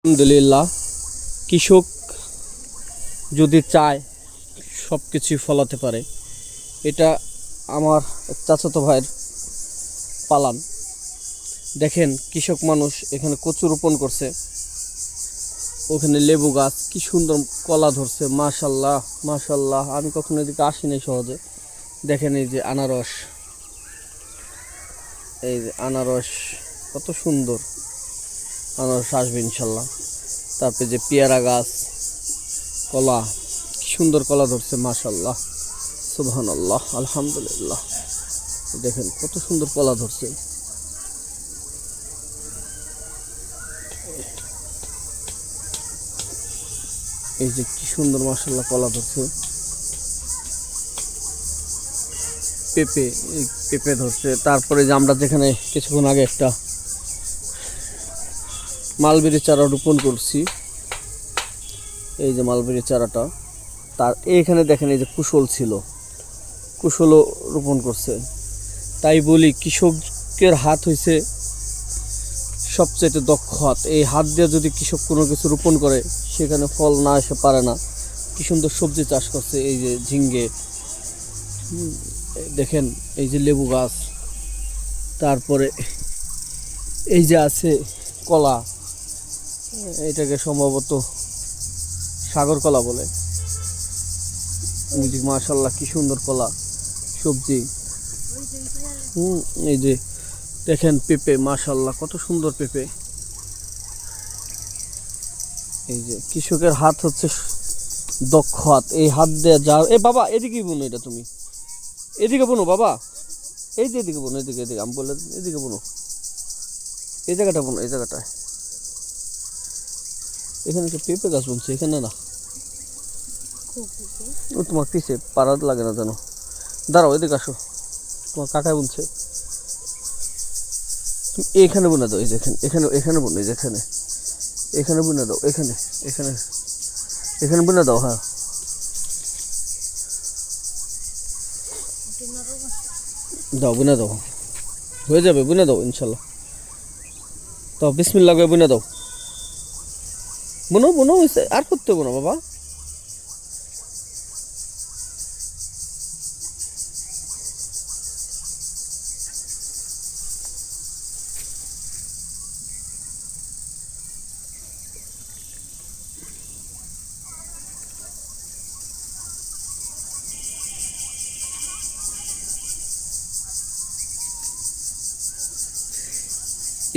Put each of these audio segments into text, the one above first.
আলহামদুলিল্লাহ, কৃষক যদি চায় সব কিছুই ফলাতে পারে। এটা আমার চাচাতো ভাইয়ের পালান। দেখেন কৃষক মানুষ এখানে কচু রোপণ করছে, ওখানে লেবু গাছ, কি সুন্দর কলা ধরছে। মাশাল্লাহ মাশাল্লাহ, আমি কখনো এদিকে আসিনি সহজে। দেখেন এই যে আনারস, এই যে আনারস কত সুন্দর, আনারস আসবে ইনশাল্লাহ। তারপরে যে পেয়ারা গাছ, কলা, কি সুন্দর কলা ধরছে। মাশাল্লাহ সুবহানাল্লাহ আলহামদুলিল্লাহ, দেখেন কত সুন্দর কলা ধরছে। এই যে কি সুন্দর মাশাল্লাহ কলা ধরছে। পেঁপে, এই পেঁপে ধরছে। তারপরে যে আমরা যেখানে কিছুক্ষণ আগে একটা মালবেরি চারা রোপণ করছি, এই যে মালবেরি চারাটা, তার এইখানে দেখেন এই যে কুশল ছিল, কুশলও রোপণ করছে। তাই বলি কৃষকের হাত হইছে সবচেয়ে দক্ষ হাত। এই হাত দিয়ে যদি কৃষক কোনো কিছু রোপণ করে সেখানে ফল না এসে পারে না। কি সুন্দর সবজি চাষ করছে, এই যে ঝিঙ্গে, দেখেন এই যে লেবু গাছ, তারপরে এই যে আছে কলা, এটাকে সম্ভবত সাগর কলা বলে। মাশাল্লাহ কি সুন্দর কলা, সবজি। এই যে দেখেন পেঁপে, মাশাল্লাহ কত সুন্দর পেঁপে। এই যে কৃষকের হাত হচ্ছে দক্ষ হাত। এই হাত দিয়ে যা, এ বাবা এদিকে বুনো, এটা তুমি এদিকে বুনো বাবা, এই যে এদিকে বুনো, এদিকে এদিকে আমি বলে এদিকে বুনো, এই জায়গাটা বুনো, এই জায়গাটায়। এখানে তো পেঁপে গাছ বুনছে, এখানে না। ও তোমার পিছে পাড়াতে লাগে না জানো, দাঁড়াও এদিকে আসো, তোমার কাকায় বুনছে। তুমি এখানে বুনে দাও, এই যে এখানে এখানে এখানে বুনো, এই যে এখানে এখানে বুনে দাও, এখানে এখানে এখানে বুনে দাও। হ্যাঁ দাও, বুনে দাও, হয়ে যাবে, বুনে দাও ইনশাল্লাহ। দাও বিসমিল্লাহ করে বুনে দাও, বুনো বুনো, আর করতে বুনো বাবা।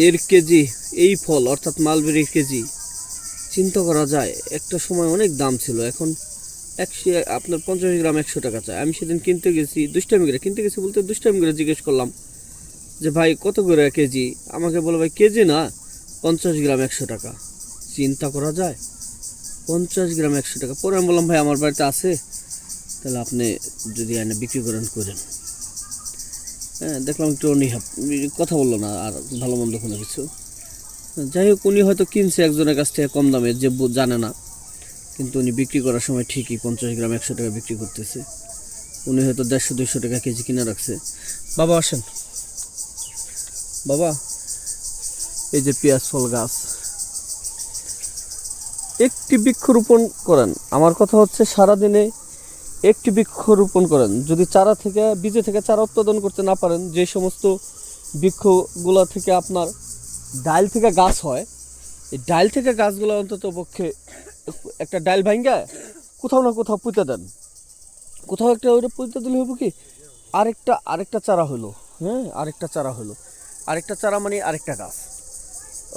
এর কেজি, এই ফল অর্থাৎ মালবেরির কেজি চিন্তা করা যায়, একটা সময় অনেক দাম ছিল, এখন 100 আপনার 50 গ্রাম 100 টাকা চায়। আমি সেদিন কিনতে গেছি, দুষ্টামি করে কিনতে গেছি বলতে দুষ্টামি করে জিজ্ঞেস করলাম যে ভাই কত করে কেজি, আমাকে বলো ভাই কেজি না 50 গ্রাম 100 টাকা। চিন্তা করা যায়, 50 গ্রাম 100 টাকা। পরে আমি বললাম ভাই আমার বাড়িতে আছে, তাহলে আপনি যদি এনে বিক্রি করেন। হ্যাঁ দেখলাম একটু অনীহা, কথা বললো না আর ভালো মন্দ কোনো কিছু। যাই হোক, উনি হয়তো কিনছে একজনের কাছ থেকে কম দামে, যে জানে না, কিন্তু উনি বিক্রি করার সময় ঠিকই 50 গ্রাম 100 টাকা বিক্রি করতেছে। উনি হয়তো 150-200 টাকা কেজি কিনে রাখছে। বাবা আসেন বাবা, এই যে পেঁয়াজ ফল গাছ, একটি বৃক্ষরোপণ করেন। আমার কথা হচ্ছে সারাদিনে একটি বৃক্ষরোপণ করেন। যদি চারা থেকে, বীজে থেকে চারা উৎপাদন করতে না পারেন, যে সমস্ত বৃক্ষগুলো থেকে আপনার ডাল থেকে গাছ হয়, এই ডাল থেকে গাছগুলো অন্তত পক্ষে একটা ডাল ভাঙ্গা কোথাও না কোথাও পুঁতে দেন, কোথাও একটা ওইটা পুঁতে দিলে হবো কি, আরেকটা চারা হলো। হ্যাঁ আরেকটা চারা হলো, আরেকটা চারা মানে আরেকটা গাছ,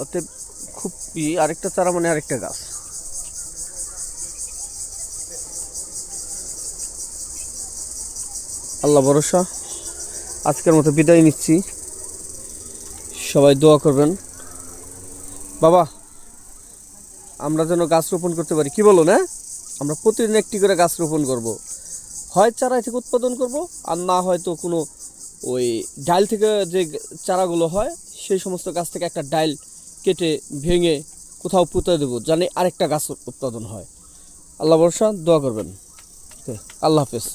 অতএব খুব আরেকটা চারা মানে আরেকটা গাছ। আল্লাহ ভরসা। আজকের মতো বিদায় নিচ্ছি, সবাই দোয়া করবেন। বাবা আমরা যেন গাছ রোপণ করতে পারি, কি বলো না? আমরা প্রতিদিন একটি করে গাছ রোপণ করব, হয় চারা থেকে উৎপাদন করব, আর না হয়তো কোনো ওই ডাল থেকে যে চারাগুলো হয় সেই সমস্ত গাছ থেকে একটা ডাল কেটে ভেঙে কোথাও পুঁতে দেবো, জানি আরেকটা গাছ উৎপাদন হয়। আল্লাহ ভরসা, দোয়া করবেন। আল্লাহ হাফেজ।